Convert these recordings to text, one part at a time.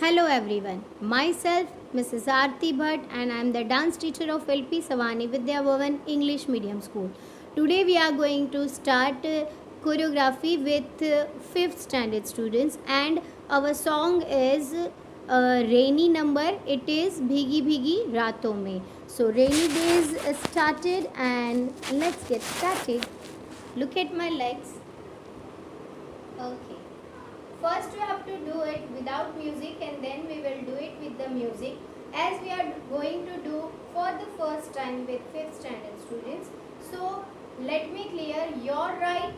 Hello everyone, myself Mrs. Aarti Bhatt and I am the dance teacher of LP Savani Vidya Bhavan English Medium School. Today we are going to start choreography with 5th standard students and our song is rainy number. It is Bhigi Bhigi Raaton Mein. So rainy days started and let's get started. Look at my legs. Okay. First we have to do it without music and then we will do it with the music as we are going to do for the first time with 5th standard students. So let me clear your right.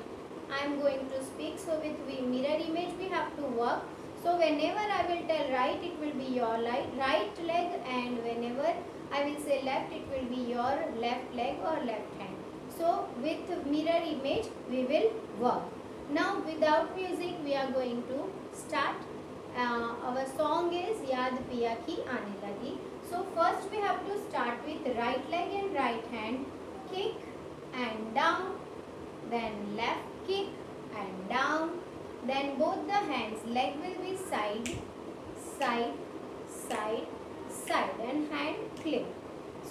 I am going to speak. So with mirror image we have to work. So whenever I will tell right, it will be your right leg, and whenever I will say left, it will be your left leg or left hand. So with mirror image we will work. Now without music we are going to start. Our song is Yaad Piya Ki Aane Lagi. So first we have to start with right leg and right hand. Kick and down. Then left kick and down. Then both the hands, leg will be side, side, side, side and hand clip.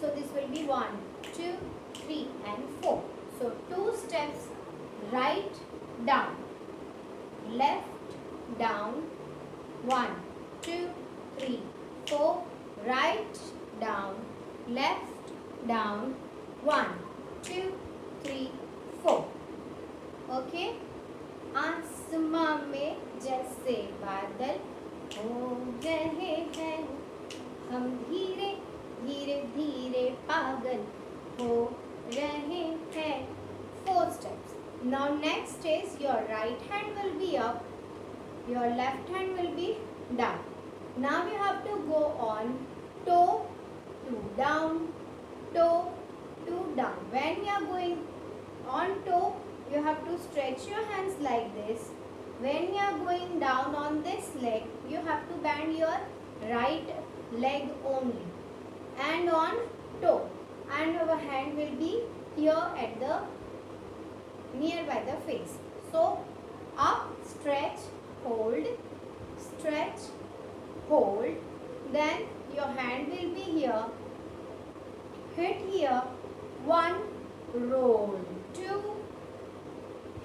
So this will be 1, 2, 3 and 4. So 2 steps, right, down, left, down, 1, 2, 3, 4, right, down, left, down, 1, 2, 3, 4. Okay. आसमां में जैसे बादल हो रहे हैं, हम धीरे धीरे धीरे पागल हो रहे हैं. 4 steps. Now next is your right hand will be up, your left hand will be down. Now you have to go on toe to down, toe to down. When you are going on toe, you have to stretch your hands like this. When you are going down on this leg, you have to bend your right leg only. And on toe, and our hand will be here at the nearby the face. So up, stretch, hold, stretch, hold. Then your hand will be here, hit here, 1, roll, 2,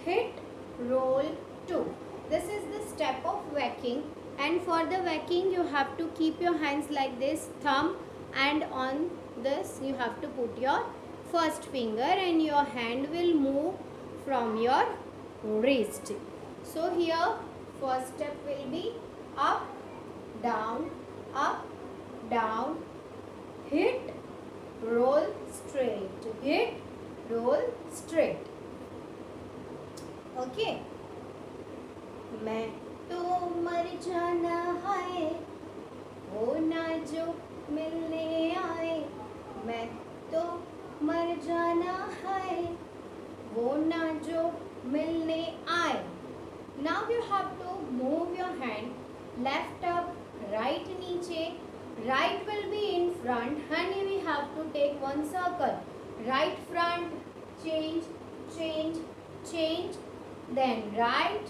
hit, roll, 2. This is the step of whacking, and for the whacking you have to keep your hands like this, thumb, and on this you have to put your first finger and your hand will move from your wrist. So here first step will be up, down, hit, roll, straight, hit, roll, straight. Okay. मैं तो मर जाना है वो ना जो मिलने आए, मैं तो मर जाना है वो ना जो मिलने आए. Now you have to move your hand left up, right नीचे, right will be in front. Honey, we have to take one circle. Right front, change, change, change. Then right,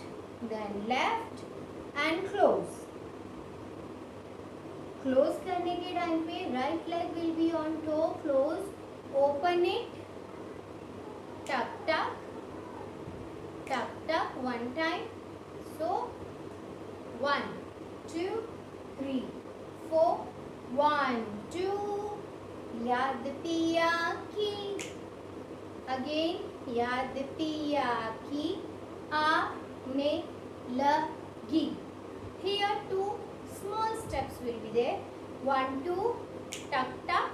then left and close. Close करने के time पे right leg will be on toe, close, open it, tuck tuck, tuck tuck one time. So 1, 2, 3, 4, 1, 2, याद पिया की. Again, याद पिया की आने लगी. Here 2 small steps will be there. 1, 2, tuck tuck,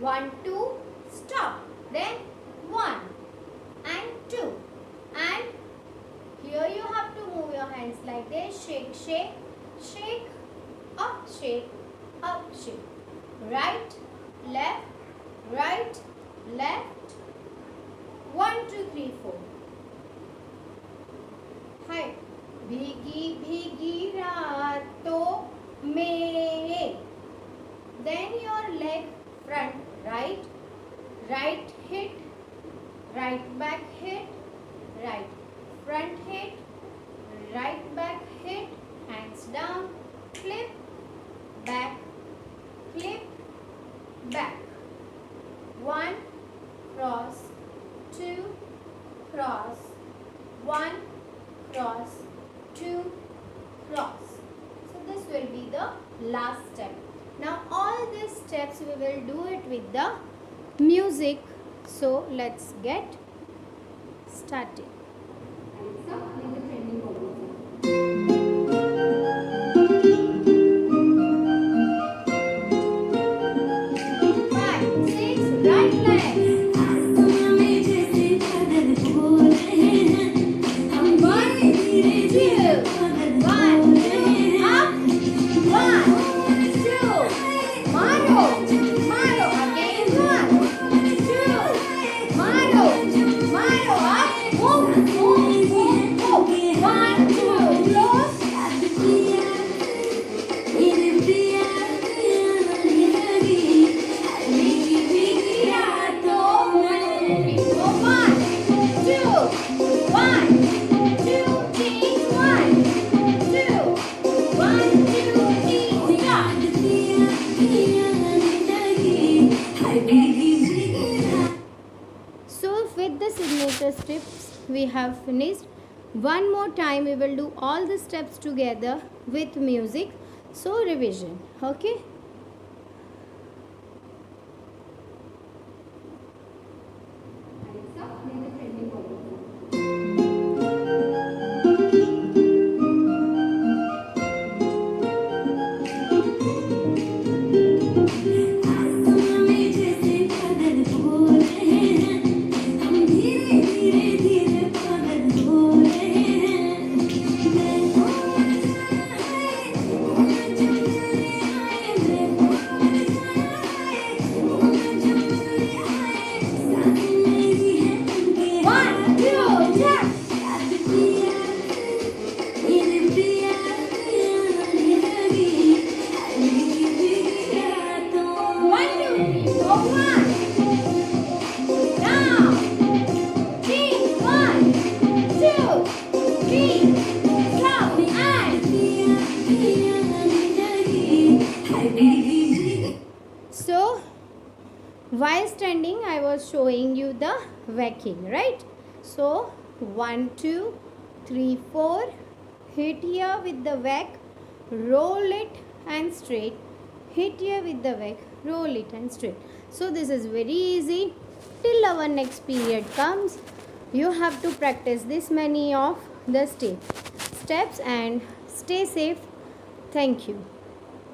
1, 2, stop. Then 1 and 2. And here you have to move your hands like this. Shake, shake, shake, up, shake, up, shake. Right, left, 1, 2, 3, 4. है भीगी भीगी रातों में. Then your leg front, right hit, right back hit, right front hit, right back hit, hands down, clip, be the last step. Now all these steps we will do it with the music. So let's get started. With the signature steps we have finished. One more time we will do all the steps together with music. So revision. Okay. So while standing I was showing you the whacking, right? So 1 2 3 4, hit here with the whack, roll it and straight, hit here with the whack, roll it and straight. So this is very easy. Till our next period comes, you have to practice this many of the steps and stay safe. Thank you.